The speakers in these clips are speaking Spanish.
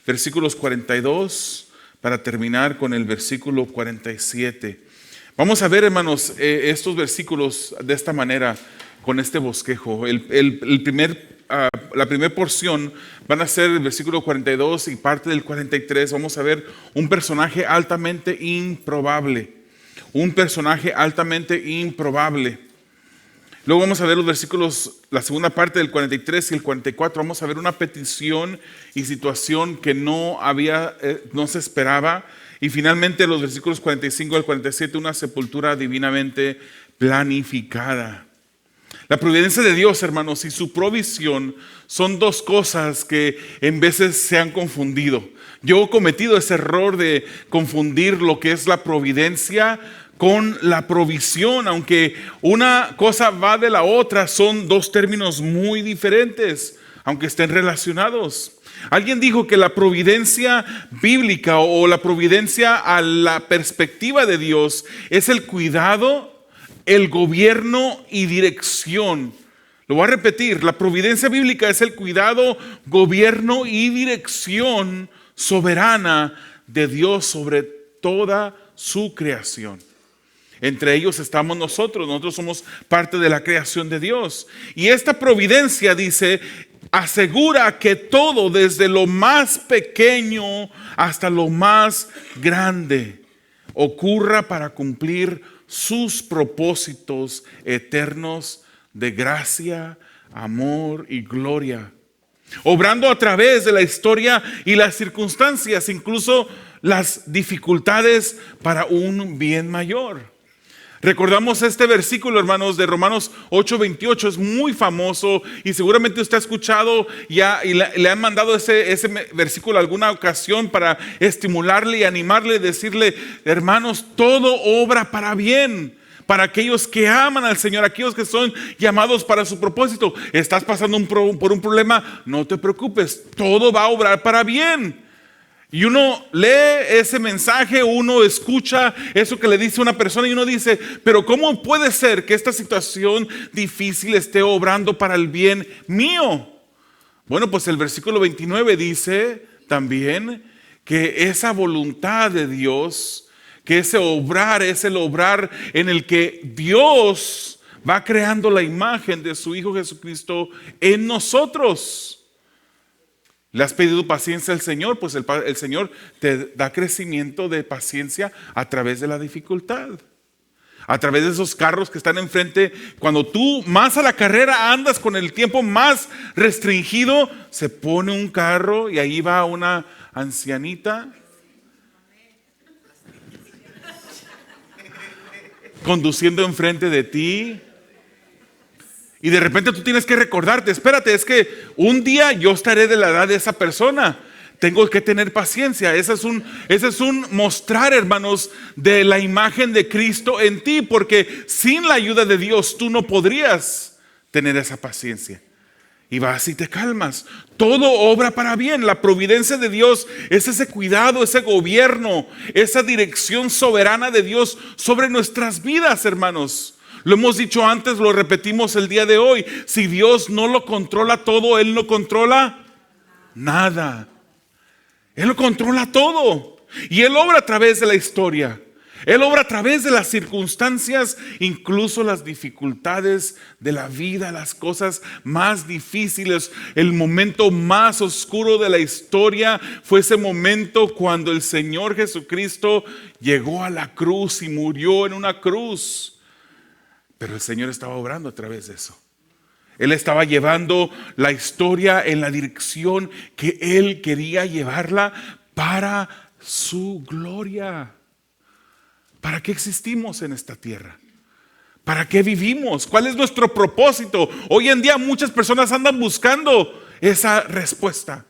versículos 42 para terminar con el versículo 47. Vamos a ver, hermanos, estos versículos de esta manera, con este bosquejo. La primera porción van a ser el versículo 42 y parte del 43. Vamos a ver un personaje altamente improbable. Un personaje altamente improbable. Luego vamos a ver los versículos, la segunda parte del 43 y el 44. Vamos a ver una petición y situación que no se esperaba. Y finalmente los versículos 45 al 47, una sepultura divinamente planificada. La providencia de Dios, hermanos, y su provisión son dos cosas que en veces se han confundido. Yo he cometido ese error de confundir lo que es la providencia con la provisión, aunque una cosa va de la otra, son dos términos muy diferentes, aunque estén relacionados. Alguien dijo que la providencia bíblica o la providencia a la perspectiva de Dios es el cuidado, el gobierno y dirección. Lo voy a repetir, la providencia bíblica es el cuidado, gobierno y dirección soberana de Dios sobre toda su creación. Entre ellos estamos nosotros somos parte de la creación de Dios. Y esta providencia, dice, asegura que todo, desde lo más pequeño hasta lo más grande, ocurra para cumplir sus propósitos eternos de gracia, amor y gloria. Obrando a través de la historia y las circunstancias, incluso las dificultades, para un bien mayor. Recordamos este versículo, hermanos, de Romanos 8:28, es muy famoso y seguramente usted ha escuchado ya y le han mandado ese versículo alguna ocasión para estimularle y animarle, decirle: hermanos, todo obra para bien para aquellos que aman al Señor, aquellos que son llamados para su propósito. ¿Estás pasando por un problema? No te preocupes, todo va a obrar para bien. Y uno lee ese mensaje, uno escucha eso que le dice una persona y uno dice: pero ¿cómo puede ser que esta situación difícil esté obrando para el bien mío? Bueno, pues el versículo 29 dice también que esa voluntad de Dios, que ese obrar es el obrar en el que Dios va creando la imagen de su Hijo Jesucristo en nosotros. ¿Le has pedido paciencia al Señor? Pues el Señor te da crecimiento de paciencia a través de la dificultad. A través de esos carros que están enfrente. Cuando tú más a la carrera andas con el tiempo más restringido, se pone un carro y ahí va una ancianita conduciendo enfrente de ti. Y de repente tú tienes que recordarte: espérate, es que un día yo estaré de la edad de esa persona. Tengo que tener paciencia. Ese es un mostrar, hermanos, de la imagen de Cristo en ti. Porque sin la ayuda de Dios tú no podrías tener esa paciencia. Y vas y te calmas. Todo obra para bien. La providencia de Dios es ese cuidado, ese gobierno, esa dirección soberana de Dios sobre nuestras vidas, hermanos. Lo hemos dicho antes, lo repetimos el día de hoy. Si Dios no lo controla todo, Él no controla nada. Él lo controla todo. Y Él obra a través de la historia. Él obra a través de las circunstancias, incluso las dificultades de la vida, las cosas más difíciles. El momento más oscuro de la historia fue ese momento cuando el Señor Jesucristo llegó a la cruz y murió en una cruz. Pero el Señor estaba obrando a través de eso. Él estaba llevando la historia en la dirección que Él quería llevarla para su gloria. ¿Para qué existimos en esta tierra? ¿Para qué vivimos? ¿Cuál es nuestro propósito? Hoy en día muchas personas andan buscando esa respuesta.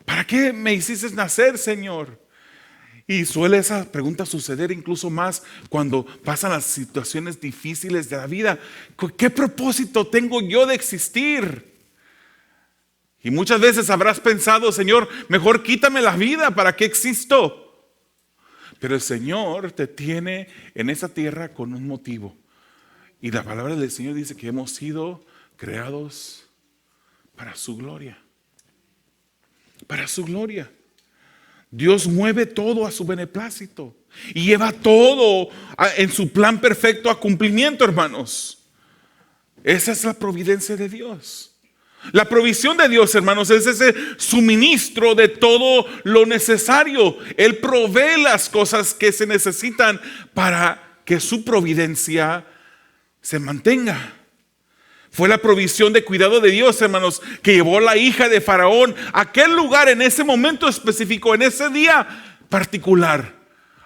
¿Para qué me hiciste nacer, Señor? Y suele esa pregunta suceder incluso más cuando pasan las situaciones difíciles de la vida. ¿Qué propósito tengo yo de existir? Y muchas veces habrás pensado: Señor, mejor quítame la vida, ¿para qué existo? Pero el Señor te tiene en esa tierra con un motivo. Y la palabra del Señor dice que hemos sido creados para su gloria. Para su gloria. Dios mueve todo a su beneplácito y lleva todo en su plan perfecto a cumplimiento, hermanos. Esa es la providencia de Dios. La provisión de Dios, hermanos, es ese suministro de todo lo necesario. Él provee las cosas que se necesitan para que su providencia se mantenga. Fue la provisión de cuidado de Dios, hermanos, que llevó a la hija de Faraón a aquel lugar en ese momento específico, en ese día particular,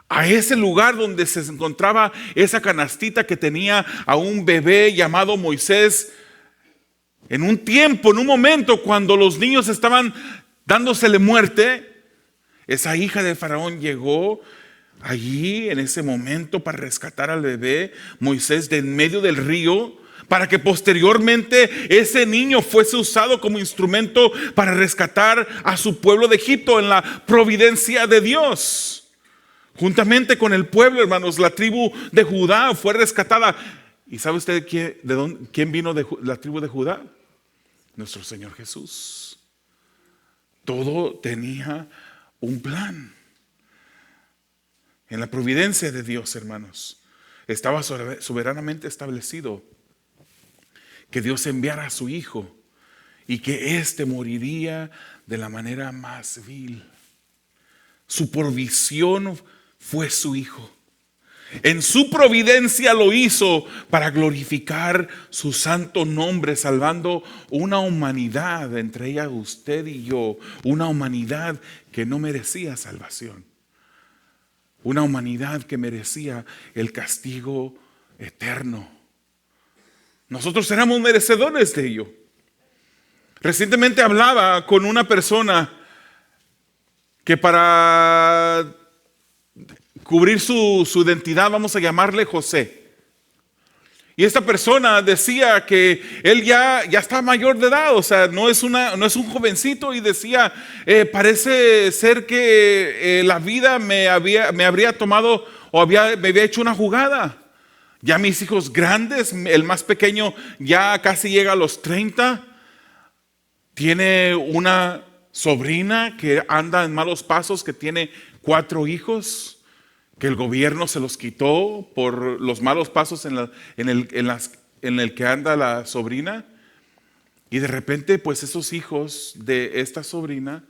a ese lugar donde se encontraba esa canastita que tenía a un bebé llamado Moisés. En un tiempo, en un momento cuando los niños estaban dándosele muerte, esa hija de Faraón llegó allí en ese momento para rescatar al bebé Moisés de en medio del río, para que posteriormente ese niño fuese usado como instrumento para rescatar a su pueblo de Egipto en la providencia de Dios. Juntamente con el pueblo, hermanos, la tribu de Judá fue rescatada. ¿Y sabe usted quién vino de la tribu de Judá? Nuestro Señor Jesús. Todo tenía un plan. En la providencia de Dios, hermanos, estaba soberanamente establecido que Dios enviara a su Hijo y que éste moriría de la manera más vil. Su provisión fue su Hijo. En su providencia lo hizo para glorificar su santo nombre, salvando una humanidad, entre ellas usted y yo, una humanidad que no merecía salvación, una humanidad que merecía el castigo eterno. Nosotros éramos merecedores de ello. Recientemente hablaba con una persona que para cubrir su identidad, vamos a llamarle José. Y esta persona decía que él ya está mayor de edad, o sea, no es un jovencito, y decía, parece ser que la vida me habría tomado o me había hecho una jugada. Ya mis hijos grandes, el más pequeño ya casi llega a los 30, tiene una sobrina que anda en malos pasos, que tiene 4 hijos, que el gobierno se los quitó por los malos pasos en el que anda la sobrina. Y de repente, pues esos hijos de esta sobrina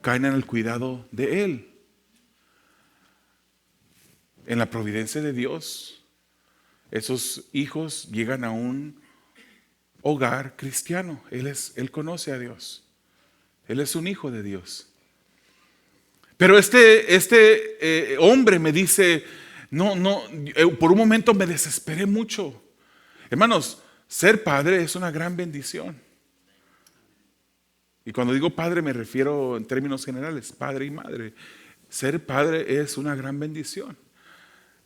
caen en el cuidado de él. En la providencia de Dios, esos hijos llegan a un hogar cristiano. Él conoce a Dios. Él es un hijo de Dios. Pero este hombre me dice, por un momento me desesperé mucho. Hermanos, ser padre es una gran bendición. Y cuando digo padre me refiero en términos generales, padre y madre. Ser padre es una gran bendición,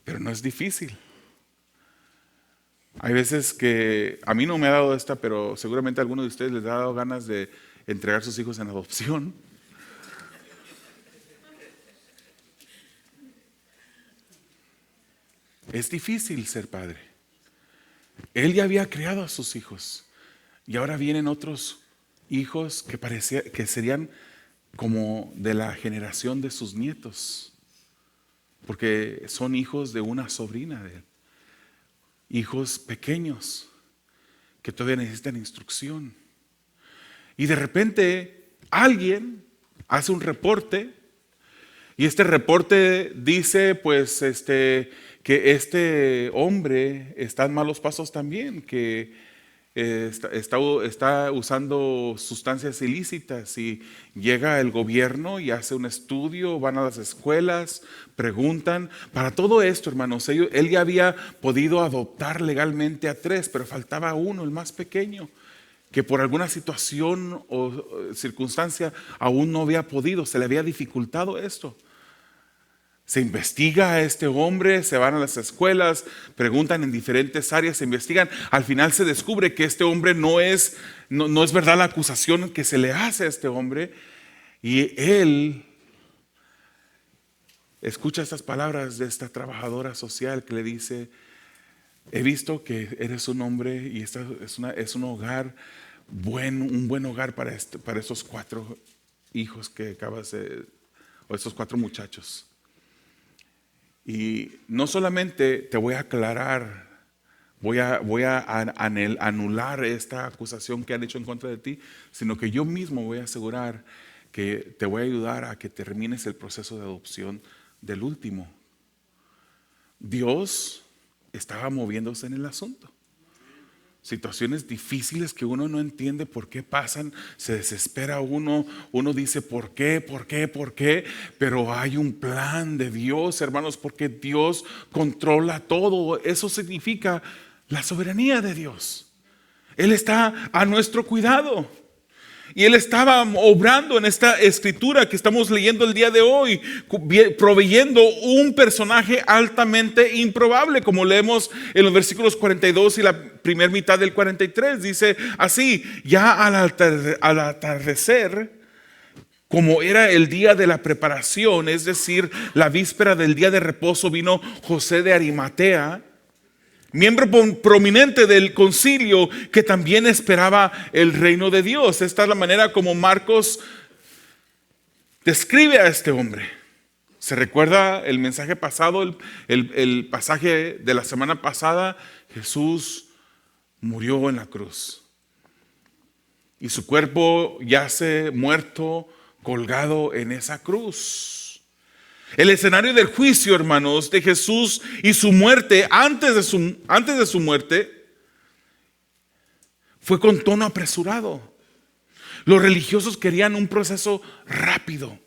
pero no es difícil. Hay veces que a mí no me ha dado esta, pero seguramente a algunos de ustedes les ha dado ganas de entregar sus hijos en adopción. Es difícil ser padre. Él ya había criado a sus hijos y ahora vienen otros hijos que serían como de la generación de sus nietos, porque son hijos de una sobrina de él. Hijos pequeños que todavía necesitan instrucción. Y de repente alguien hace un reporte, y este reporte dice pues que este hombre está en malos pasos también, que está usando sustancias ilícitas, y llega el gobierno y hace un estudio, van a las escuelas, preguntan. Para todo esto, hermanos, él ya había podido adoptar legalmente a 3, pero faltaba uno, el más pequeño, que por alguna situación o circunstancia aún no había podido, se le había dificultado esto. Se investiga a este hombre, se van a las escuelas, preguntan en diferentes áreas, se investigan. Al final se descubre que este hombre no es verdad la acusación que se le hace a este hombre. Y él escucha estas palabras de esta trabajadora social que le dice: he visto que eres un hombre y esta es un hogar un buen hogar para esos 4 hijos que acabas de o estos 4 muchachos. Y no solamente te voy a aclarar, voy a anular esta acusación que han hecho en contra de ti, sino que yo mismo voy a asegurar que te voy a ayudar a que termines el proceso de adopción del último. Dios estaba moviéndose en el asunto. Situaciones difíciles que uno no entiende por qué pasan, se desespera uno dice ¿por qué? Pero hay un plan de Dios, hermanos, porque Dios controla todo. Eso significa la soberanía de Dios. Él está a nuestro cuidado. Y Él estaba obrando en esta escritura que estamos leyendo el día de hoy, proveyendo un personaje altamente improbable, como leemos en los versículos 42 y la primera mitad del 43. Dice así: ya al atardecer, como era el día de la preparación, es decir, la víspera del día de reposo, vino José de Arimatea, miembro prominente del concilio, que también esperaba el reino de Dios. Esta es la manera como Marcos describe a este hombre. ¿Se recuerda el mensaje pasado, el pasaje de la semana pasada? Jesús murió en la cruz y su cuerpo yace muerto, colgado en esa cruz. El escenario del juicio, hermanos, de Jesús y su muerte, antes de su muerte, fue con tono apresurado. Los religiosos querían un proceso rápido.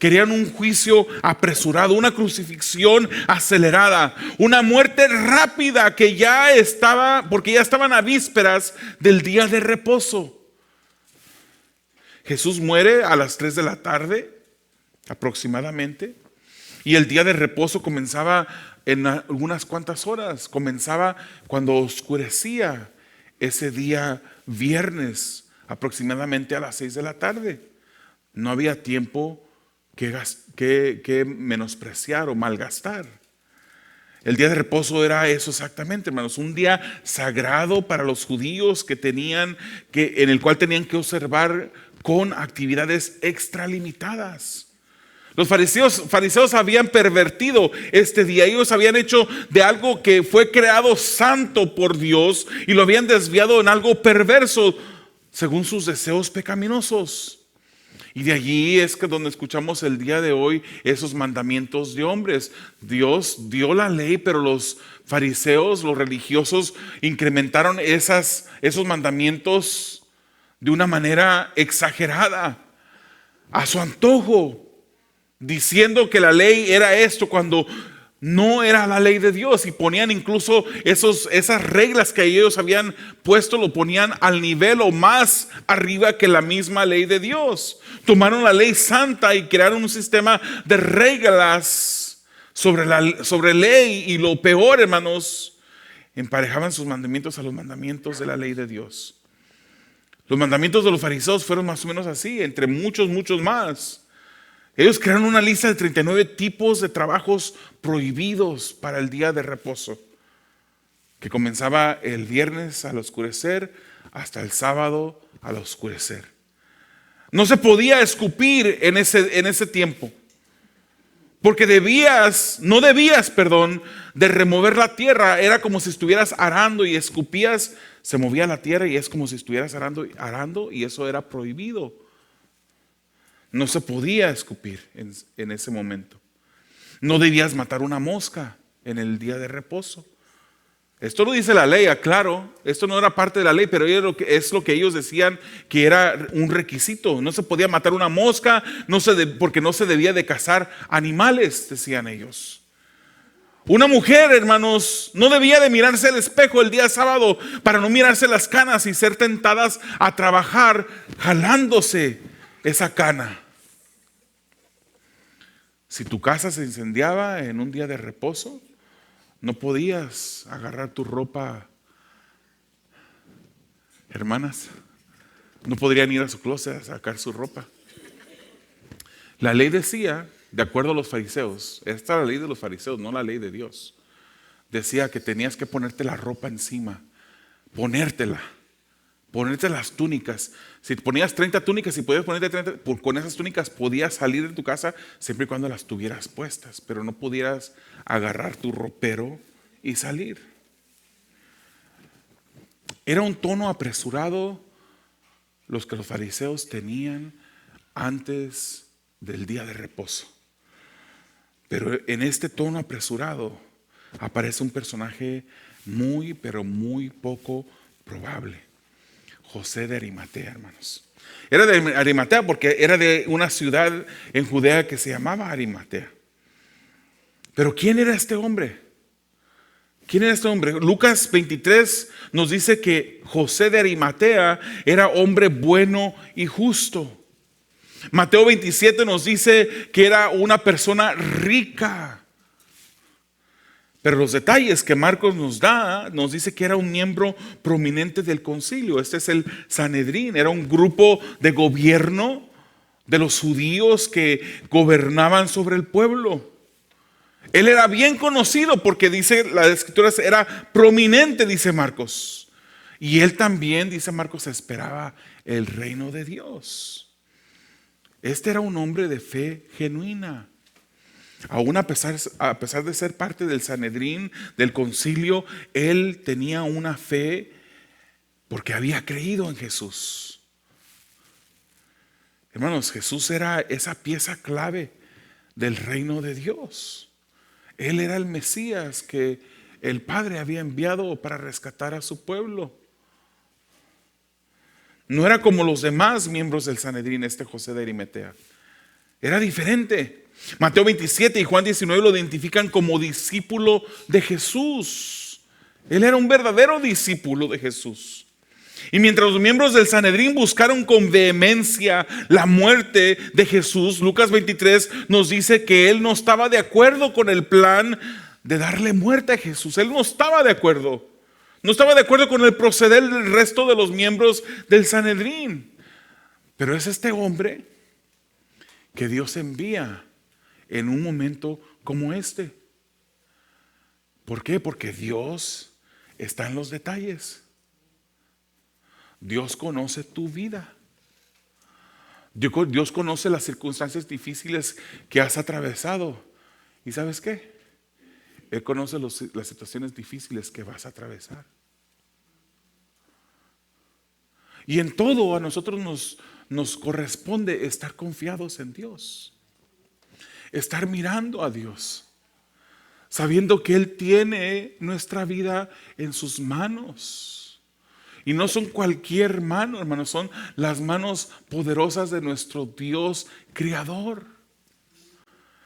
Querían un juicio apresurado, una crucifixión acelerada, una muerte rápida porque ya estaban a vísperas del día de reposo. Jesús muere a las 3 de la tarde. Aproximadamente, y el día de reposo comenzaba en algunas cuantas horas. Comenzaba cuando oscurecía ese día viernes, aproximadamente a las 6 de la tarde. No había tiempo que menospreciar o malgastar. El día de reposo era eso exactamente, hermanos, un día sagrado para los judíos en el cual tenían que observar con actividades extralimitadas. Los fariseos habían pervertido este día. Ellos habían hecho de algo que fue creado santo por Dios y lo habían desviado en algo perverso según sus deseos pecaminosos. Y de allí es que donde escuchamos el día de hoy esos mandamientos de hombres. Dios dio la ley, pero los fariseos, los religiosos, incrementaron esos mandamientos de una manera exagerada, a su antojo, diciendo que la ley era esto cuando no era la ley de Dios, y ponían incluso esas reglas que ellos habían puesto, lo ponían al nivel o más arriba que la misma ley de Dios. Tomaron la ley santa y crearon un sistema de reglas sobre ley, y lo peor, hermanos, emparejaban sus mandamientos a los mandamientos de la ley de Dios. Los mandamientos de los fariseos fueron más o menos así, entre muchos más. Ellos crearon una lista de 39 tipos de trabajos prohibidos para el día de reposo, que comenzaba el viernes al oscurecer hasta el sábado al oscurecer. No se podía escupir en ese tiempo, porque no debías de remover la tierra. Era como si estuvieras arando y escupías, se movía la tierra y es como si estuvieras arando, y eso era prohibido. No se podía escupir en ese momento. No debías matar una mosca en el día de reposo. Esto lo dice la ley, aclaro. Esto no era parte de la ley, pero es lo que ellos decían que era un requisito. No se podía matar una mosca, porque no se debía de cazar animales, decían ellos. Una mujer, hermanos, no debía de mirarse al espejo el día sábado para no mirarse las canas y ser tentadas a trabajar jalándose esa cana. Si tu casa se incendiaba en un día de reposo, no podías agarrar tu ropa. Hermanas, no podrían ir a su closet a sacar su ropa. La ley decía, de acuerdo a los fariseos, esta era la ley de los fariseos, no la ley de Dios. Decía que tenías que ponerte la ropa encima, ponértela ponerte las túnicas. Si ponías 30 túnicas y podías ponerte 30, con esas túnicas podías salir de tu casa siempre y cuando las tuvieras puestas, pero no pudieras agarrar tu ropero y salir. Era un tono apresurado los que los fariseos tenían antes del día de reposo. Pero en este tono apresurado aparece un personaje muy, pero muy poco probable. José de Arimatea, hermanos. Era de Arimatea porque era de una ciudad en Judea que se llamaba Arimatea. Pero ¿quién era este hombre? ¿Quién era este hombre? Lucas 23 nos dice que José de Arimatea era hombre bueno y justo. Mateo 27 nos dice que era una persona rica. Pero los detalles que Marcos nos da, nos dice que era un miembro prominente del concilio. Este es el Sanedrín, era un grupo de gobierno de los judíos que gobernaban sobre el pueblo. Él era bien conocido porque dice la escritura, era prominente, dice Marcos. Y él también, dice Marcos, esperaba el reino de Dios. Este era un hombre de fe genuina. Aún a pesar de ser parte del Sanedrín, del concilio, él tenía una fe porque había creído en Jesús. Hermanos, Jesús era esa pieza clave del reino de Dios. Él era el Mesías que el Padre había enviado para rescatar a su pueblo. No era como los demás miembros del Sanedrín, este José de Arimatea. Era diferente. Mateo 27 y Juan 19 lo identifican como discípulo de Jesús. Él era un verdadero discípulo de Jesús. Y mientras los miembros del Sanedrín buscaron con vehemencia la muerte de Jesús, Lucas 23 nos dice que él no estaba de acuerdo con el plan de darle muerte a Jesús. Él no estaba de acuerdo. No estaba de acuerdo con el proceder del resto de los miembros del Sanedrín. Pero es este hombre que Dios envía en un momento como este. ¿Por qué? Porque Dios está en los detalles. Dios conoce tu vida. Dios conoce las circunstancias difíciles que has atravesado. ¿Y sabes qué? Él conoce las situaciones difíciles que vas a atravesar. Y en todo a nosotros nos corresponde estar confiados en Dios. Estar mirando a Dios, sabiendo que Él tiene nuestra vida en sus manos. Y no son cualquier mano, hermanos, son las manos poderosas de nuestro Dios Creador.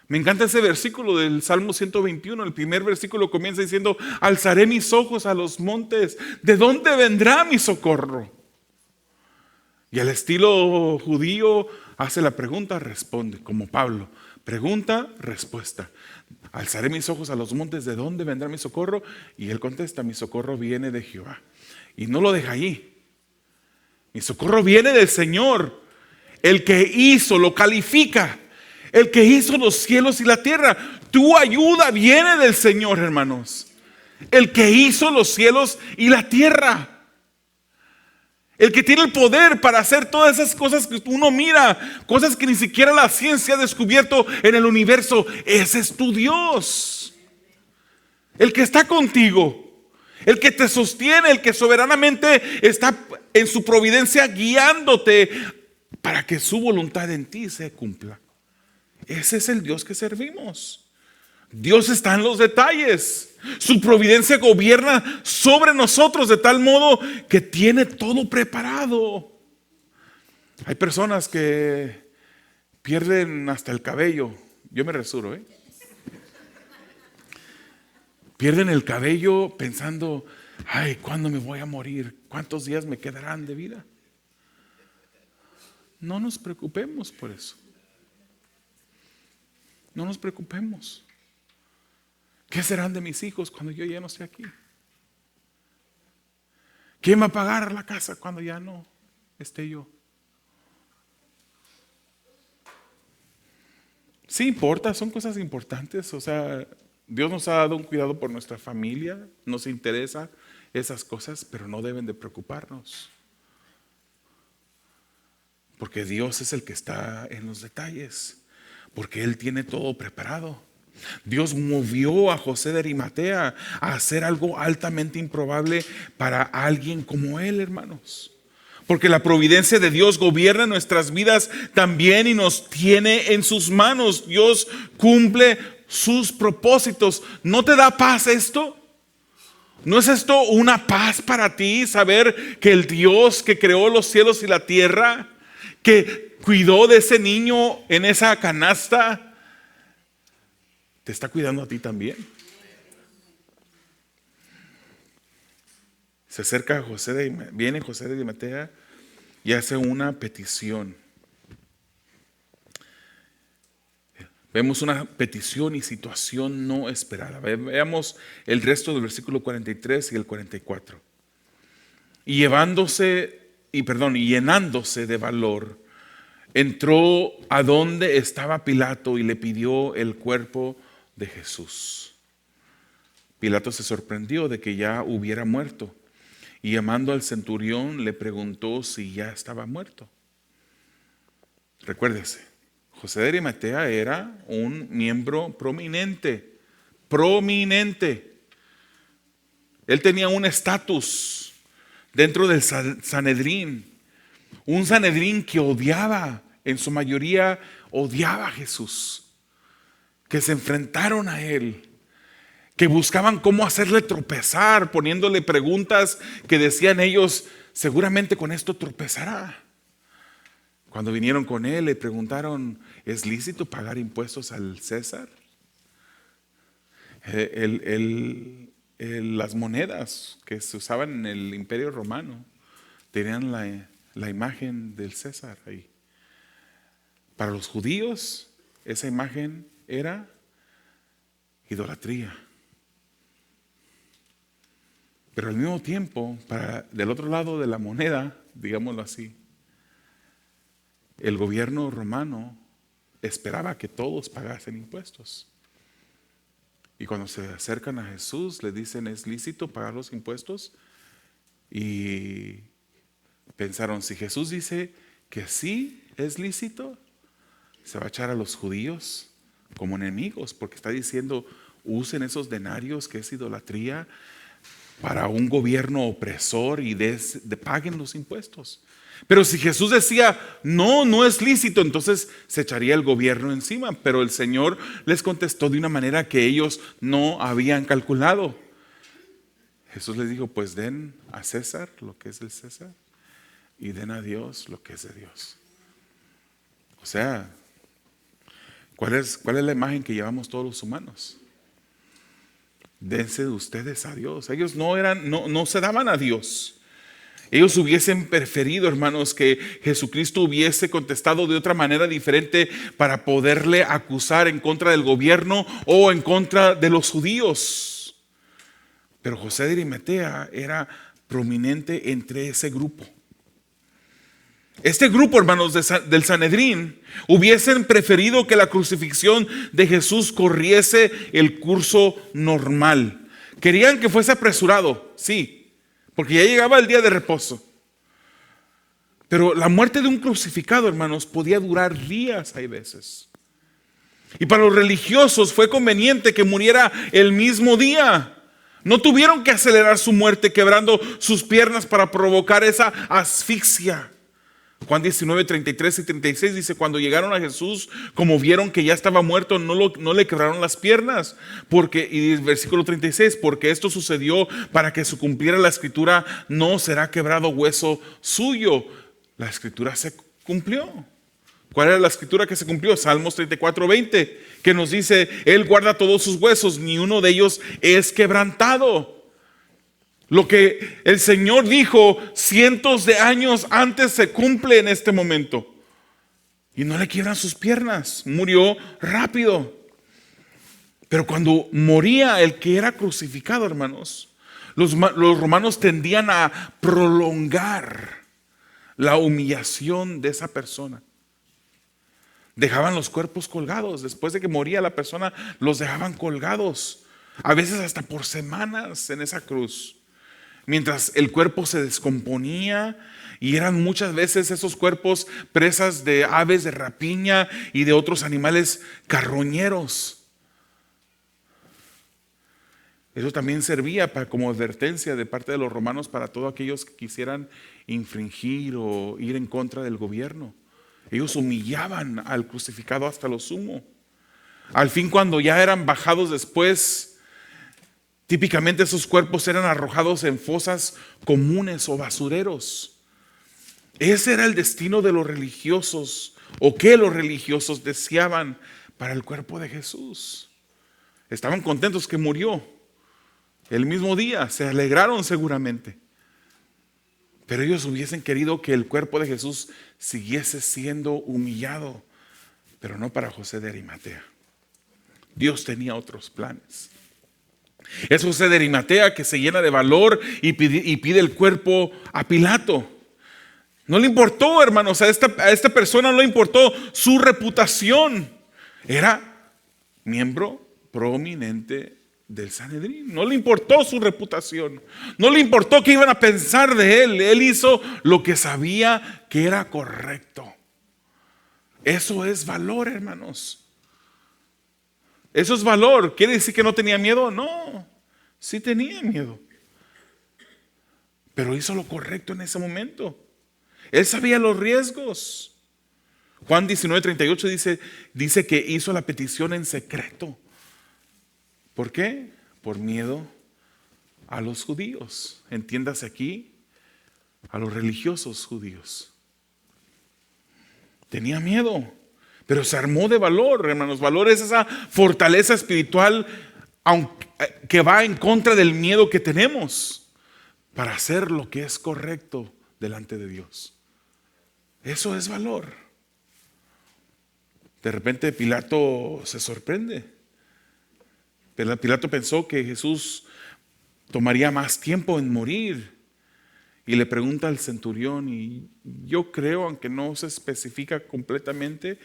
Me encanta ese versículo del Salmo 121. El primer versículo comienza diciendo: alzaré mis ojos a los montes, ¿de dónde vendrá mi socorro? Y al estilo judío hace la pregunta, responde, como Pablo. Pregunta, respuesta. Alzaré mis ojos a los montes, ¿de dónde vendrá mi socorro? Y él contesta: mi socorro viene de Jehová. Y no lo deja allí. Mi socorro viene del Señor, el que hizo, lo califica, el que hizo los cielos y la tierra. Tu ayuda viene del Señor, hermanos. El que hizo los cielos y la tierra. El que tiene el poder para hacer todas esas cosas que uno mira, cosas que ni siquiera la ciencia ha descubierto en el universo. Ese es tu Dios. El que está contigo, el que te sostiene, el que soberanamente está en su providencia guiándote para que su voluntad en ti se cumpla. Ese es el Dios que servimos. Dios está en los detalles. Su providencia gobierna sobre nosotros de tal modo que tiene todo preparado. Hay personas que pierden hasta el cabello. Yo me resuro, Pierden el cabello pensando: ay, ¿cuándo me voy a morir? ¿Cuántos días me quedarán de vida? No nos preocupemos por eso. No nos preocupemos. ¿Qué serán de mis hijos cuando yo ya no esté aquí? ¿Quién va a pagar la casa cuando ya no esté yo? Sí importa, son cosas importantes. O sea, Dios nos ha dado un cuidado por nuestra familia, nos interesa esas cosas, pero no deben de preocuparnos. Porque Dios es el que está en los detalles, porque Él tiene todo preparado. Dios movió a José de Arimatea a hacer algo altamente improbable para alguien como él, hermanos. Porque la providencia de Dios gobierna nuestras vidas también y nos tiene en sus manos. Dios cumple sus propósitos. ¿No te da paz esto? ¿No es esto una paz para ti, saber que el Dios que creó los cielos y la tierra, que cuidó de ese niño en esa canasta, te está cuidando a ti también? Se acerca viene José de Arimatea y hace una petición. Vemos una petición y situación no esperada. Veamos el resto del versículo 43 y el 44. Y llenándose de valor, entró a donde estaba Pilato y le pidió el cuerpo de Jesús. Pilato se sorprendió de que ya hubiera muerto y llamando al centurión le preguntó si ya estaba muerto. Recuérdese, José de Arimatea era un miembro prominente. Él tenía un estatus dentro del Sanedrín, un Sanedrín que en su mayoría odiaba a Jesús, que se enfrentaron a él, que buscaban cómo hacerle tropezar, poniéndole preguntas que decían ellos, seguramente con esto tropezará. Cuando vinieron con él le preguntaron, ¿es lícito pagar impuestos al César? Las monedas que se usaban en el Imperio Romano tenían la imagen del César ahí. Para los judíos esa imagen era idolatría. Pero al mismo tiempo, del otro lado de la moneda, digámoslo así, el gobierno romano esperaba que todos pagasen impuestos. Y cuando se acercan a Jesús, le dicen, ¿es lícito pagar los impuestos? Y pensaron, si Jesús dice que sí es lícito, se va a echar a los judíos como enemigos, porque está diciendo, usen esos denarios, que es idolatría, para un gobierno opresor y paguen los impuestos. Pero si Jesús decía, no es lícito, entonces se echaría el gobierno encima. Pero el Señor les contestó de una manera que ellos no habían calculado. Jesús les dijo, pues den a César lo que es del César y den a Dios lo que es de Dios. O sea, ¿cuál es la imagen que llevamos todos los humanos? Dense de ustedes a Dios. Ellos no se daban a Dios. Ellos hubiesen preferido, hermanos, que Jesucristo hubiese contestado de otra manera diferente para poderle acusar en contra del gobierno o en contra de los judíos. Pero José de Arimatea era prominente entre ese grupo. Este grupo, hermanos, del Sanedrín, hubiesen preferido que la crucifixión de Jesús corriese el curso normal. Querían que fuese apresurado, sí, porque ya llegaba el día de reposo. Pero la muerte de un crucificado, hermanos, podía durar días, hay veces. Y para los religiosos fue conveniente que muriera el mismo día. No tuvieron que acelerar su muerte quebrando sus piernas para provocar esa asfixia. Juan 19, 33 y 36 dice, cuando llegaron a Jesús, como vieron que ya estaba muerto, no le quebraron las piernas. Y versículo 36, porque esto sucedió para que se cumpliera la escritura, no será quebrado hueso suyo. La escritura se cumplió. ¿Cuál era la escritura que se cumplió? Salmos 34, 20, que nos dice, Él guarda todos sus huesos, ni uno de ellos es quebrantado. Lo que el Señor dijo cientos de años antes se cumple en este momento. Y no le quiebran sus piernas. Murió rápido. Pero cuando moría el que era crucificado, hermanos, los romanos tendían a prolongar la humillación de esa persona. Dejaban los cuerpos colgados. Después de que moría la persona, los dejaban colgados. A veces hasta por semanas en esa cruz. mientras el cuerpo se descomponía, y eran muchas veces esos cuerpos presas de aves de rapiña y de otros animales carroñeros. Eso también servía como advertencia de parte de los romanos para todos aquellos que quisieran infringir o ir en contra del gobierno. Ellos humillaban al crucificado hasta lo sumo. Al fin, cuando ya eran bajados después, típicamente esos cuerpos eran arrojados en fosas comunes o basureros. Ese era el destino de los religiosos, o que los religiosos deseaban para el cuerpo de Jesús. Estaban contentos que murió el mismo día, se alegraron seguramente. Pero ellos hubiesen querido que el cuerpo de Jesús siguiese siendo humillado, pero no para José de Arimatea. Dios tenía otros planes. Es José de Arimatea que se llena de valor y pide el cuerpo a Pilato. No le importó, hermanos, a esta persona no le importó su reputación. Era miembro prominente del Sanedrín. No le importó su reputación. No le importó qué iban a pensar de él. Él hizo lo que sabía que era correcto. Eso es valor, hermanos. Eso es valor. ¿Quiere decir que no tenía miedo? No, sí tenía miedo. Pero hizo lo correcto en ese momento. Él sabía los riesgos. Juan 19:38 dice que hizo la petición en secreto. ¿Por qué? Por miedo a los judíos. Entiéndase aquí, a los religiosos judíos. Tenía miedo, pero se armó de valor, hermanos. Valor es esa fortaleza espiritual que va en contra del miedo que tenemos para hacer lo que es correcto delante de Dios. Eso es valor. De repente Pilato se sorprende. Pilato pensó que Jesús tomaría más tiempo en morir y le pregunta al centurión, y yo creo, aunque no se especifica completamente,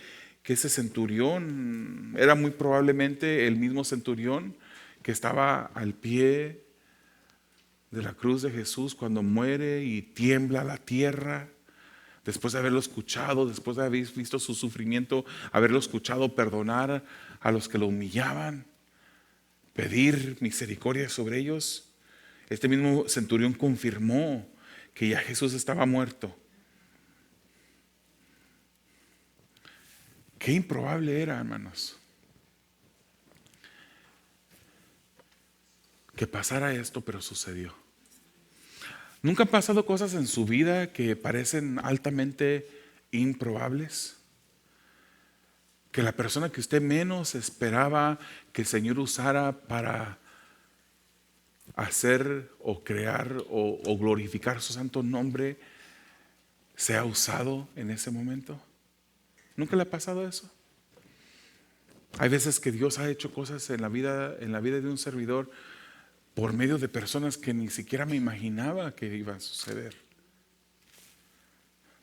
que ese centurión era muy probablemente el mismo centurión que estaba al pie de la cruz de Jesús cuando muere y tiembla la tierra. Después de haberlo escuchado, después de haber visto su sufrimiento, haberlo escuchado perdonar a los que lo humillaban, pedir misericordia sobre ellos. Este mismo centurión confirmó que ya Jesús estaba muerto. Qué improbable era, hermanos, que pasara esto, pero sucedió. ¿Nunca han pasado cosas en su vida que parecen altamente improbables? Que la persona que usted menos esperaba que el Señor usara para hacer o crear o glorificar su santo nombre sea usado en ese momento. ¿Nunca le ha pasado eso? Hay veces que Dios ha hecho cosas en la vida de un servidor por medio de personas que ni siquiera me imaginaba que iba a suceder.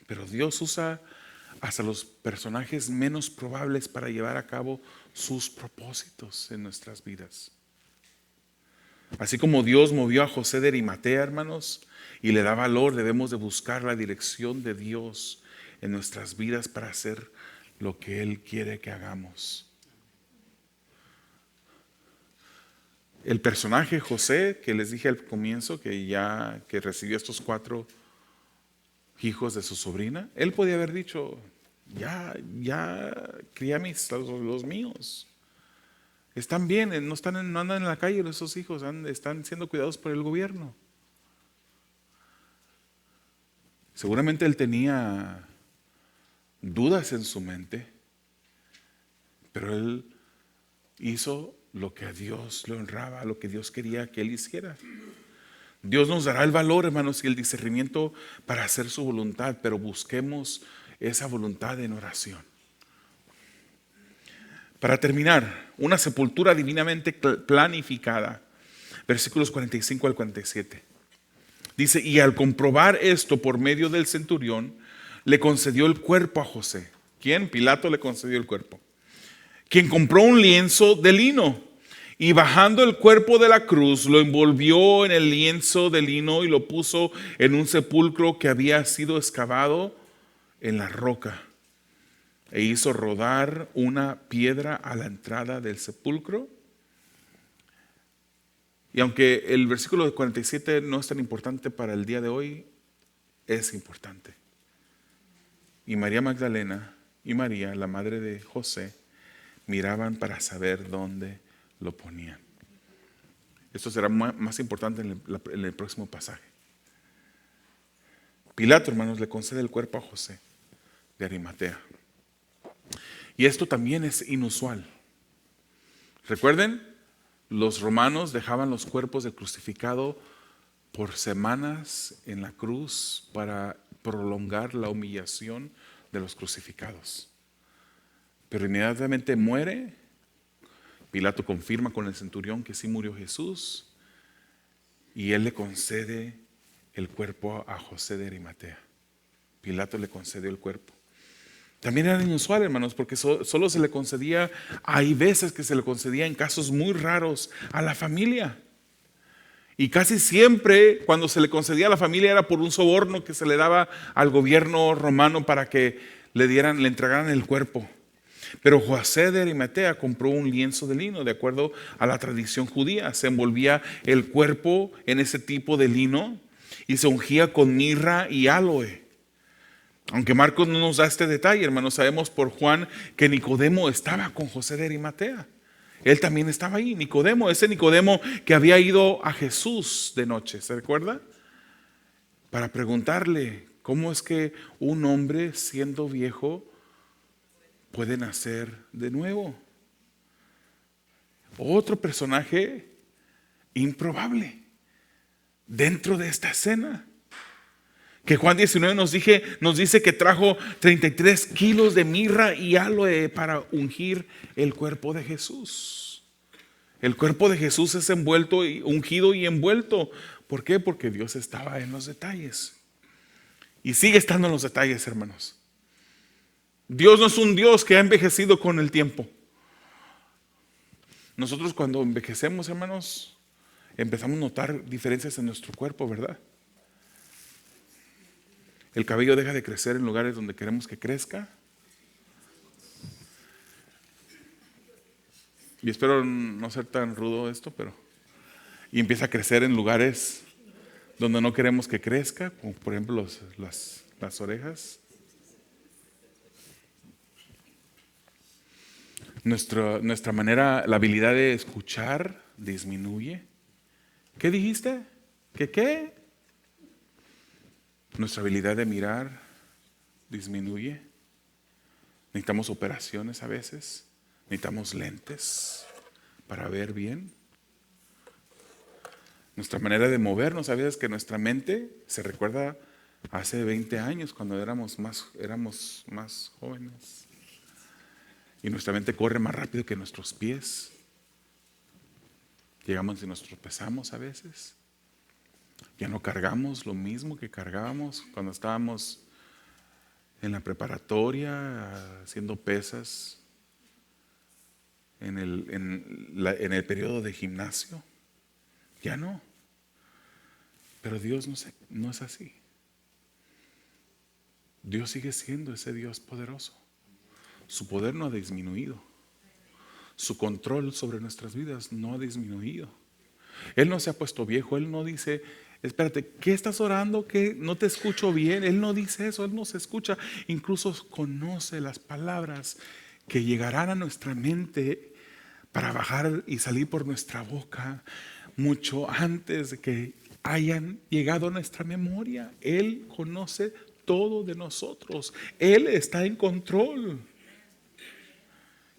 Pero Dios usa hasta los personajes menos probables para llevar a cabo sus propósitos en nuestras vidas. Así como Dios movió a José de Arimatea, hermanos, y le da valor, debemos de buscar la dirección de Dios en nuestras vidas para hacer lo que Él quiere que hagamos. El personaje José, que les dije al comienzo, que recibió estos 4 hijos de su sobrina, él podía haber dicho, ya crié los míos. Están bien, no andan en la calle esos hijos, están siendo cuidados por el gobierno. Seguramente él tenía dudas en su mente, pero él hizo lo que a Dios le honraba, lo que Dios quería que él hiciera. Dios nos dará el valor, hermanos, y el discernimiento para hacer su voluntad, pero busquemos esa voluntad en oración. Para terminar, una sepultura divinamente planificada. Versículos 45 al 47. Dice, y al comprobar esto por medio del centurión, le concedió el cuerpo a José. ¿Quién? Pilato le concedió el cuerpo. Quien compró un lienzo de lino Y bajando el cuerpo de la cruz, lo envolvió en el lienzo de lino y lo puso en un sepulcro que había sido excavado en la roca. E hizo rodar una piedra a la entrada del sepulcro. Y aunque el versículo 47 no es tan importante para el día de hoy, es importante. Y María Magdalena y María, la madre de José, miraban para saber dónde lo ponían. Esto será más importante en el próximo pasaje. Pilato, hermanos, le concede el cuerpo a José de Arimatea. Y esto también es inusual. Recuerden, los romanos dejaban los cuerpos del crucificado por semanas en la cruz para prolongar la humillación de los crucificados. Pero inmediatamente muere. Pilato confirma con el centurión que sí murió Jesús y él le concede el cuerpo a José de Arimatea. Pilato le concedió el cuerpo. También era inusual, hermanos, porque solo se le concedía, hay veces que se le concedía en casos muy raros a la familia. Y casi siempre cuando se le concedía a la familia era por un soborno que se le daba al gobierno romano para que le entregaran el cuerpo. Pero José de Arimatea compró un lienzo de lino, de acuerdo a la tradición judía. Se envolvía el cuerpo en ese tipo de lino y se ungía con mirra y aloe. Aunque Marcos no nos da este detalle, hermanos, sabemos por Juan que Nicodemo estaba con José de Arimatea. Él también estaba ahí, Nicodemo, ese Nicodemo que había ido a Jesús de noche, ¿se recuerda? Para preguntarle, ¿cómo es que un hombre siendo viejo puede nacer de nuevo? Otro personaje improbable dentro de esta escena. Que Juan 19 nos dice que trajo 33 kilos de mirra y aloe para ungir el cuerpo de Jesús. El cuerpo de Jesús es envuelto, ungido y envuelto. ¿Por qué? Porque Dios estaba en los detalles. Y sigue estando en los detalles, hermanos. Dios no es un Dios que ha envejecido con el tiempo. Nosotros cuando envejecemos, hermanos, empezamos a notar diferencias en nuestro cuerpo, ¿verdad? El cabello deja de crecer en lugares donde queremos que crezca. Y espero no ser tan rudo esto, pero... Y empieza a crecer en lugares donde no queremos que crezca, como por ejemplo las orejas. Nuestra manera, la habilidad de escuchar disminuye. ¿Qué dijiste? ¿Qué? Nuestra habilidad de mirar disminuye. Necesitamos operaciones a veces. Necesitamos lentes para ver bien. Nuestra manera de movernos, a veces que nuestra mente se recuerda hace 20 años cuando éramos más jóvenes. Y nuestra mente corre más rápido que nuestros pies. Llegamos y nos tropezamos a veces. Ya no cargamos lo mismo que cargábamos cuando estábamos en la preparatoria haciendo pesas en el periodo de gimnasio. Ya no. Pero Dios no es así. Dios sigue siendo ese Dios poderoso. Su poder no ha disminuido. Su control sobre nuestras vidas no ha disminuido. Él no se ha puesto viejo. Él no dice, espérate, ¿qué estás orando? ¿Qué? No te escucho bien. Él no dice eso. Él no se escucha. Incluso conoce las palabras que llegarán a nuestra mente para bajar y salir por nuestra boca mucho antes de que hayan llegado a nuestra memoria. Él conoce todo de nosotros. Él está en control.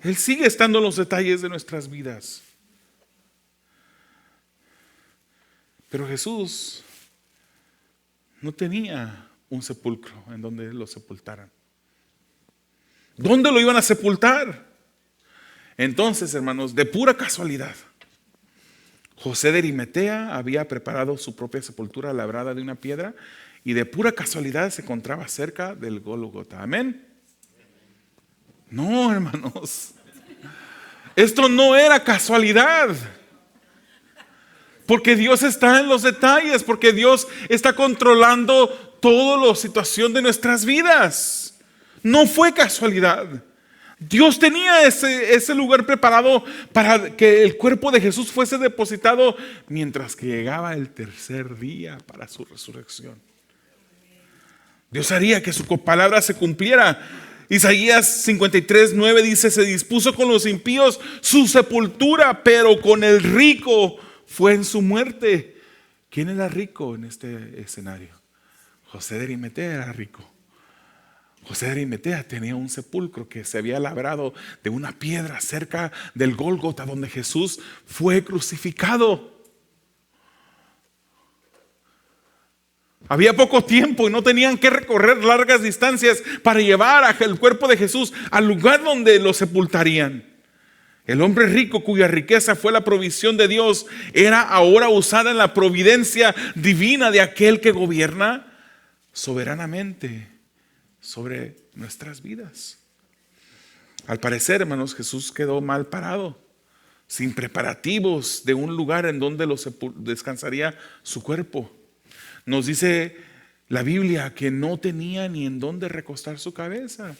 Él sigue estando en los detalles de nuestras vidas. Pero Jesús no tenía un sepulcro en donde lo sepultaran. ¿Dónde lo iban a sepultar? Entonces, hermanos, de pura casualidad, José de Arimatea había preparado su propia sepultura labrada de una piedra y de pura casualidad se encontraba cerca del Gólgota. Amén. No, hermanos. Esto no era casualidad. Porque Dios está en los detalles, porque Dios está controlando toda la situación de nuestras vidas. No fue casualidad. Dios tenía ese lugar preparado para que el cuerpo de Jesús fuese depositado mientras que llegaba el tercer día para su resurrección. Dios haría que su palabra se cumpliera. Isaías 53:9 dice: se dispuso con los impíos su sepultura, pero con el rico fue en su muerte. ¿Quién era rico en este escenario? José de Arimatea era rico. José de Arimatea tenía un sepulcro que se había labrado de una piedra cerca del Gólgota, donde Jesús fue crucificado. Había poco tiempo y no tenían que recorrer largas distancias para llevar el cuerpo de Jesús al lugar donde lo sepultarían. El hombre rico, cuya riqueza fue la provisión de Dios, era ahora usada en la providencia divina de aquel que gobierna soberanamente sobre nuestras vidas. Al parecer, hermanos, Jesús quedó mal parado, sin preparativos de un lugar en donde descansaría su cuerpo. Nos dice la Biblia que no tenía ni en dónde recostar su cabeza.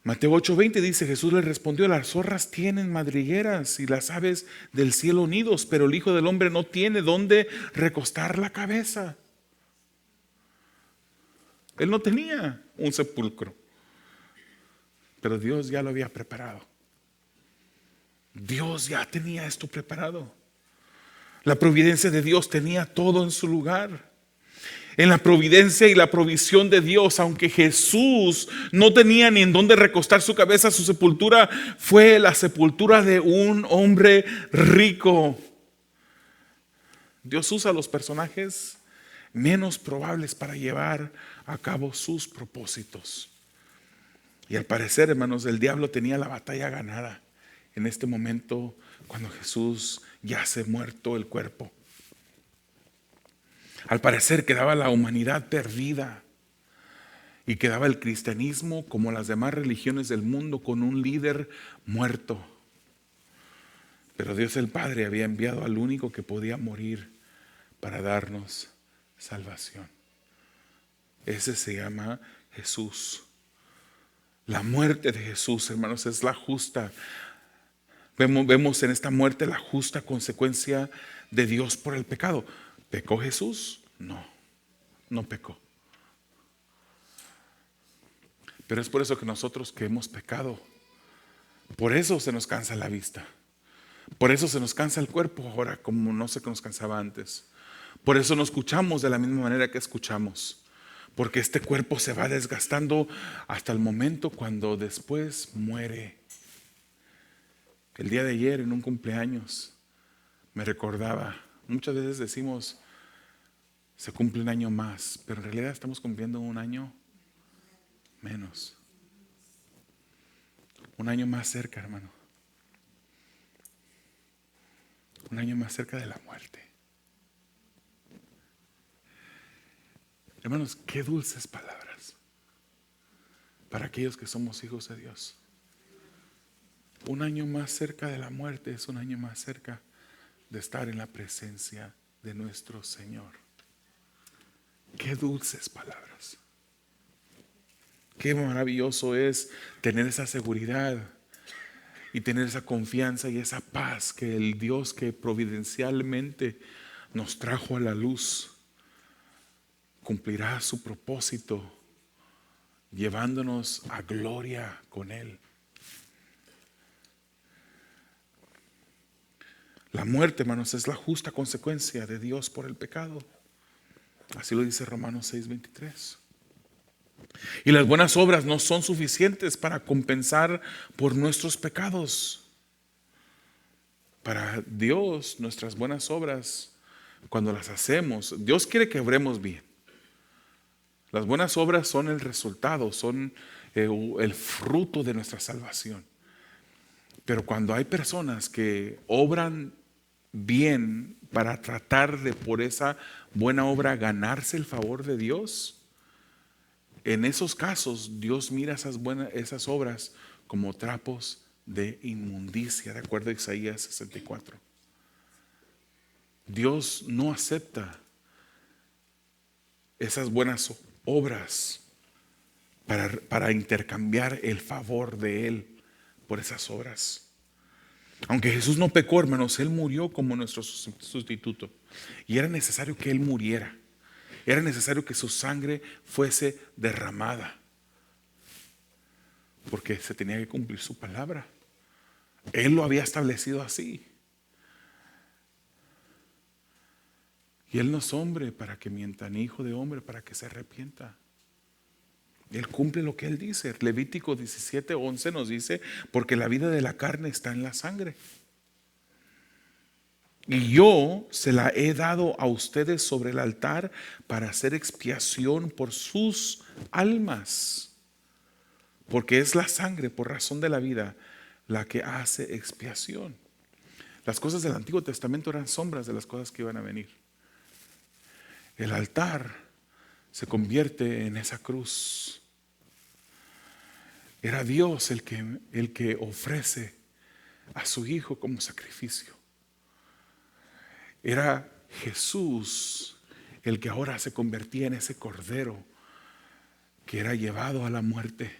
Mateo 8:20 dice: Jesús le respondió: las zorras tienen madrigueras y las aves del cielo nidos, pero el Hijo del Hombre no tiene dónde recostar la cabeza. Él no tenía un sepulcro, pero Dios ya lo había preparado. Dios ya tenía esto preparado. La providencia de Dios tenía todo en su lugar. En la providencia y la provisión de Dios, aunque Jesús no tenía ni en dónde recostar su cabeza, su sepultura fue la sepultura de un hombre rico. Dios usa a los personajes menos probables para llevar a cabo sus propósitos. Y al parecer, hermanos, el diablo tenía la batalla ganada en este momento cuando Jesús yace muerto el cuerpo. Al parecer quedaba la humanidad perdida y quedaba el cristianismo, como las demás religiones del mundo, con un líder muerto. Pero Dios el Padre había enviado al único que podía morir para darnos salvación. Ese se llama Jesús. La muerte de Jesús, hermanos, es la justa. Vemos en esta muerte la justa consecuencia de Dios por el pecado. ¿Pecó Jesús? No, no pecó. Pero es por eso que nosotros que hemos pecado, por eso se nos cansa la vista. Por eso se nos cansa el cuerpo ahora como no se nos cansaba antes. Por eso no escuchamos de la misma manera que escuchamos. Porque este cuerpo se va desgastando hasta el momento cuando después muere. El día de ayer en un cumpleaños me recordaba, muchas veces decimos se cumple un año más, pero en realidad estamos cumpliendo un año menos. Un año más cerca, hermano. Un año más cerca de la muerte. Hermanos, qué dulces palabras para aquellos que somos hijos de Dios. Un año más cerca de la muerte es un año más cerca de estar en la presencia de nuestro Señor. Qué dulces palabras. Qué maravilloso es tener esa seguridad y tener esa confianza y esa paz que el Dios que providencialmente nos trajo a la luz cumplirá su propósito llevándonos a gloria con Él. La muerte, hermanos, es la justa consecuencia de Dios por el pecado. Así lo dice Romanos 6:23. Y las buenas obras no son suficientes para compensar por nuestros pecados. Para Dios, nuestras buenas obras, cuando las hacemos, Dios quiere que obremos bien. Las buenas obras son el resultado, son el fruto de nuestra salvación. Pero cuando hay personas que obran bien para tratar de por esa buena obra ganarse el favor de Dios, en esos casos Dios mira esas obras como trapos de inmundicia, de acuerdo a Isaías 64. Dios no acepta esas buenas obras para intercambiar el favor de Él por esas obras. Aunque Jesús no pecó, hermanos, Él murió como nuestro sustituto. Y era necesario que Él muriera. Era necesario que su sangre fuese derramada. Porque se tenía que cumplir su palabra. Él lo había establecido así. Y Él no es hombre para que mienta, ni hijo de hombre para que se arrepienta. Él cumple lo que Él dice. Levítico 17:11 nos dice, porque la vida de la carne está en la sangre. Y yo se la he dado a ustedes sobre el altar para hacer expiación por sus almas. Porque es la sangre, por razón de la vida, la que hace expiación. Las cosas del Antiguo Testamento eran sombras de las cosas que iban a venir. El altar se convierte en esa cruz. Era Dios el que ofrece a su Hijo como sacrificio. Era Jesús el que ahora se convertía en ese cordero que era llevado a la muerte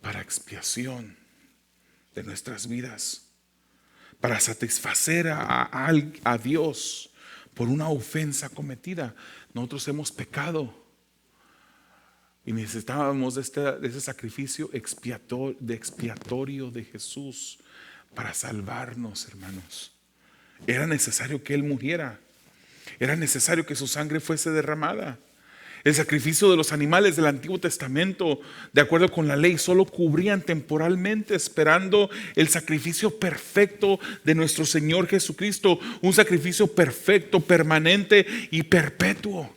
para expiación de nuestras vidas, para satisfacer a Dios por una ofensa cometida. Nosotros hemos pecado y necesitábamos de ese sacrificio expiatorio de Jesús para salvarnos, hermanos. Era necesario que Él muriera. Era necesario que su sangre fuese derramada. El sacrificio de los animales del Antiguo Testamento, de acuerdo con la ley, solo cubrían temporalmente, esperando el sacrificio perfecto de nuestro Señor Jesucristo. Un sacrificio perfecto, permanente y perpetuo.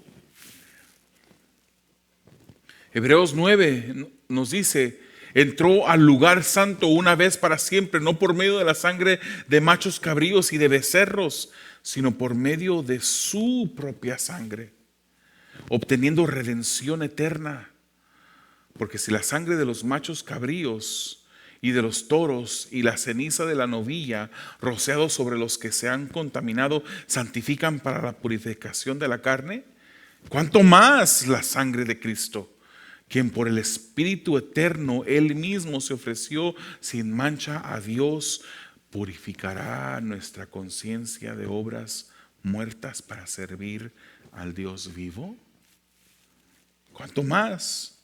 Hebreos 9 nos dice: entró al lugar santo una vez para siempre, no por medio de la sangre de machos cabríos y de becerros, sino por medio de su propia sangre, obteniendo redención eterna. Porque si la sangre de los machos cabríos y de los toros y la ceniza de la novilla rociados sobre los que se han contaminado santifican para la purificación de la carne, ¿cuánto más la sangre de Cristo, quien por el Espíritu eterno Él mismo se ofreció sin mancha a Dios, purificará nuestra conciencia de obras muertas para servir al Dios vivo? ¿Cuánto más?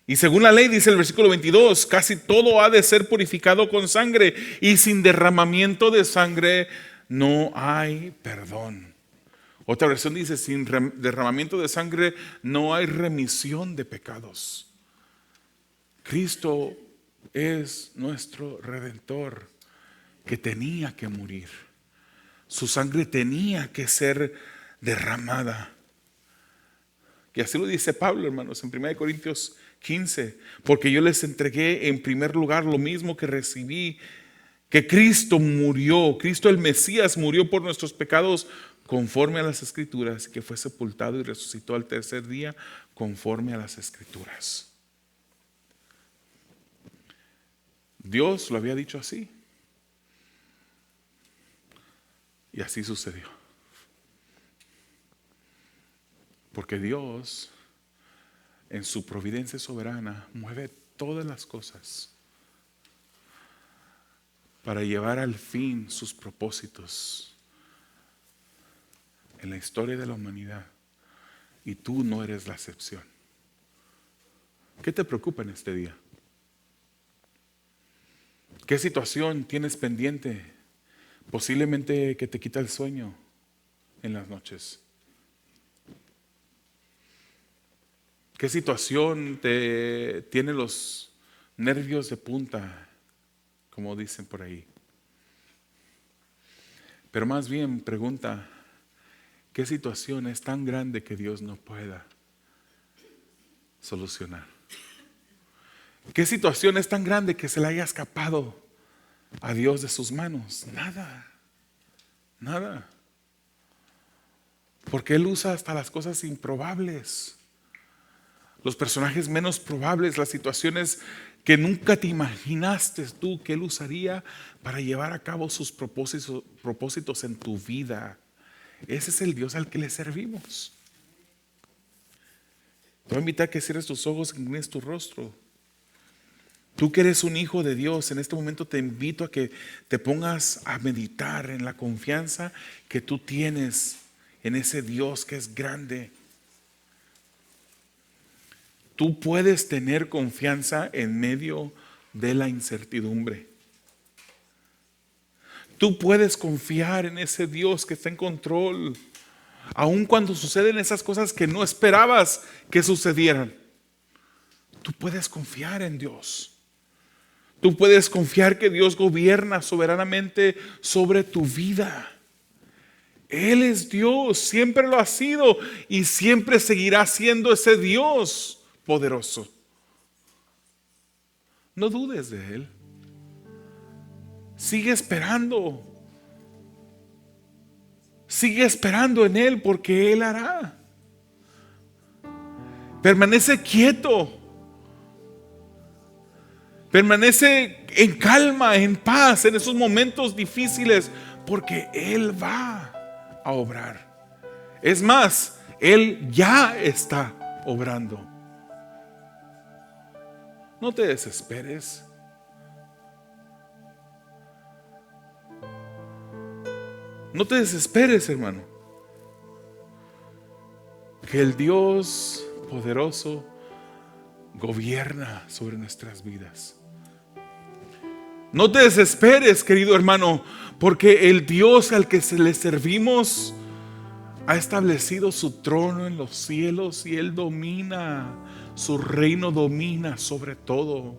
Y según la ley, dice el versículo 22, casi todo ha de ser purificado con sangre, y sin derramamiento de sangre no hay perdón. Otra versión dice: sin derramamiento de sangre no hay remisión de pecados. Cristo es nuestro Redentor que tenía que morir. Su sangre tenía que ser derramada. Y así lo dice Pablo, hermanos, en 1 Corintios 15. Porque yo les entregué en primer lugar lo mismo que recibí, que Cristo murió, Cristo el Mesías murió por nuestros pecados conforme a las Escrituras, que fue sepultado y resucitó al tercer día conforme a las Escrituras. Dios lo había dicho así. Y así sucedió. Porque Dios, en su providencia soberana, mueve todas las cosas para llevar al fin sus propósitos en la historia de la humanidad. Y tú no eres la excepción. ¿Qué te preocupa en este día? ¿Qué situación tienes pendiente? Posiblemente que te quita el sueño en las noches. ¿Qué situación te tiene los nervios de punta, como dicen por ahí? Pero más bien pregunta: ¿qué situación es tan grande que Dios no pueda solucionar? ¿Qué situación es tan grande que se le haya escapado a Dios de sus manos? Nada, nada. Porque Él usa hasta las cosas improbables, los personajes menos probables, las situaciones que nunca te imaginaste tú que Él usaría para llevar a cabo sus propósitos en tu vida. Ese es el Dios al que le servimos. Te voy a invitar a que cierres tus ojos, que inclines tu rostro. Tú que eres un hijo de Dios, en este momento te invito a que te pongas a meditar en la confianza que tú tienes en ese Dios que es grande. Tú puedes tener confianza en medio de la incertidumbre. Tú puedes confiar en ese Dios que está en control, aun cuando suceden esas cosas que no esperabas que sucedieran. Tú puedes confiar en Dios. Tú puedes confiar que Dios gobierna soberanamente sobre tu vida. Él es Dios, siempre lo ha sido y siempre seguirá siendo ese Dios poderoso. No dudes de Él. Sigue esperando. Sigue esperando en Él porque Él hará. Permanece quieto. Permanece en calma, en paz, en esos momentos difíciles, porque Él va a obrar. Es más, Él ya está obrando. No te desesperes. No te desesperes, hermano. Que el Dios poderoso gobierna sobre nuestras vidas. No te desesperes, querido hermano, porque el Dios al que le servimos ha establecido su trono en los cielos y Él domina, su reino domina sobre todo.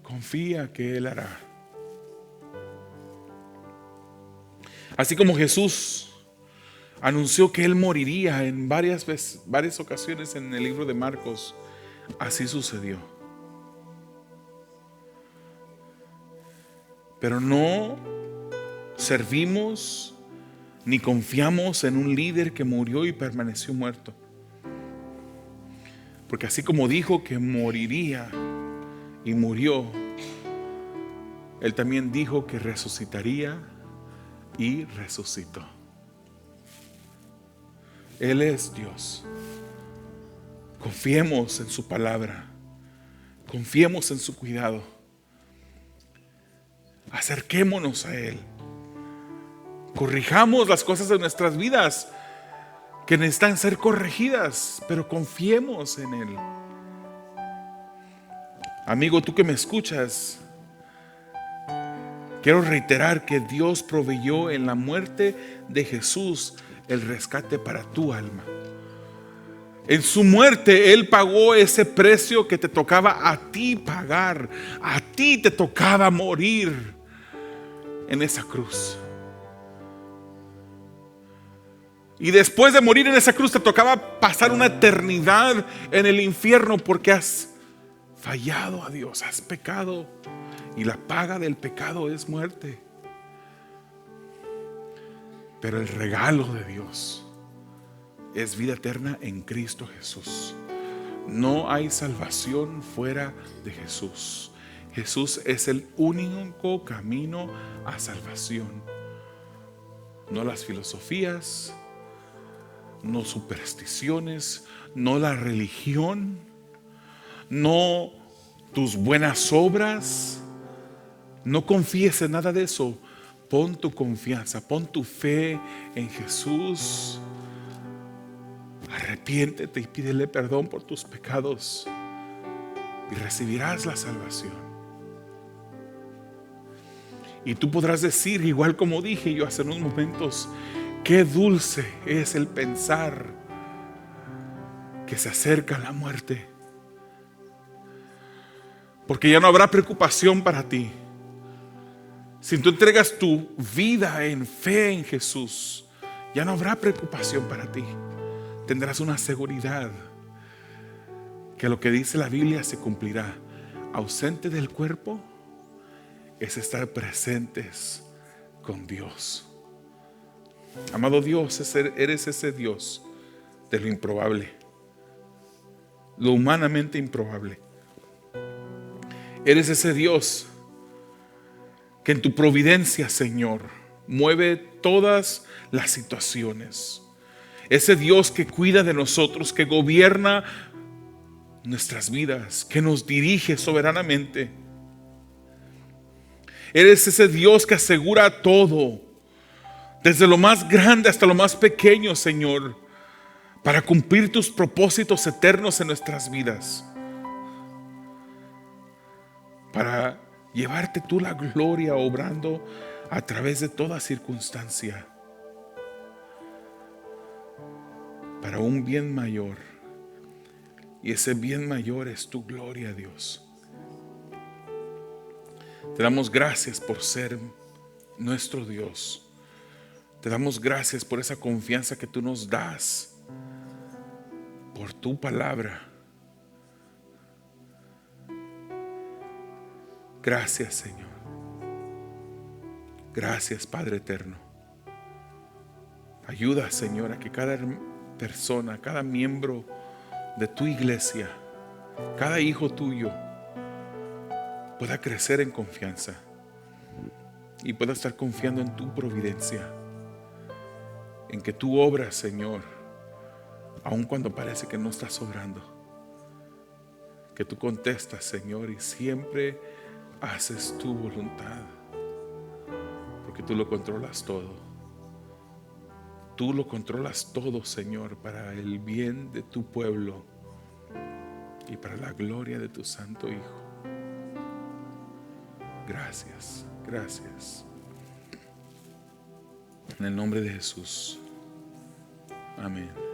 Confía que Él hará. Así como Jesús anunció que Él moriría en varias ocasiones en el libro de Marcos, así sucedió. Pero no servimos ni confiamos en un líder que murió y permaneció muerto. Porque así como dijo que moriría y murió, Él también dijo que resucitaría y resucitó. Él es Dios. Confiemos en su palabra. Confiemos en su cuidado. Acerquémonos a Él. Corrijamos las cosas de nuestras vidas que necesitan ser corregidas, pero confiemos en Él. Amigo, tú que me escuchas, quiero reiterar que Dios proveyó en la muerte de Jesús el rescate para tu alma. En su muerte Él pagó ese precio que te tocaba a ti pagar. A ti te tocaba morir en esa cruz. Y después de morir en esa cruz te tocaba pasar una eternidad en el infierno porque has fallado a Dios, has pecado. Y la paga del pecado es muerte. Pero el regalo de Dios es vida eterna en Cristo Jesús. No hay salvación fuera de Jesús. Jesús es el único camino a salvación. No las filosofías, no supersticiones, no la religión, no tus buenas obras. No confíes en nada de eso. Pon tu confianza, pon tu fe en Jesús. Arrepiéntete y pídele perdón por tus pecados y recibirás la salvación. Y tú podrás decir, igual como dije yo hace unos momentos, qué dulce es el pensar que se acerca la muerte. Porque ya no habrá preocupación para ti. Si tú entregas tu vida en fe en Jesús, ya no habrá preocupación para ti. Tendrás una seguridad que lo que dice la Biblia se cumplirá. Ausente del cuerpo es estar presentes con Dios. Amado Dios, eres ese Dios de lo improbable, lo humanamente improbable. Eres ese Dios que en tu providencia, Señor, mueve todas las situaciones. Ese Dios que cuida de nosotros, que gobierna nuestras vidas, que nos dirige soberanamente. Eres ese Dios que asegura todo, desde lo más grande hasta lo más pequeño, Señor, para cumplir tus propósitos eternos en nuestras vidas, para llevarte tú la gloria obrando a través de toda circunstancia, para un bien mayor. Y ese bien mayor es tu gloria, Dios. Te damos gracias por ser nuestro Dios. Te damos gracias por esa confianza que tú nos das, por tu palabra. Gracias, Señor. Gracias, Padre eterno. Ayuda, Señor, a que cada persona, cada miembro de tu iglesia, cada hijo tuyo pueda crecer en confianza y pueda estar confiando en tu providencia, en que tú obras, Señor, aun cuando parece que no estás obrando, que tú contestas, Señor, y siempre haces tu voluntad, porque tú lo controlas todo. Tú lo controlas todo, Señor, para el bien de tu pueblo y para la gloria de tu Santo Hijo. Gracias, gracias. En el nombre de Jesús. Amén.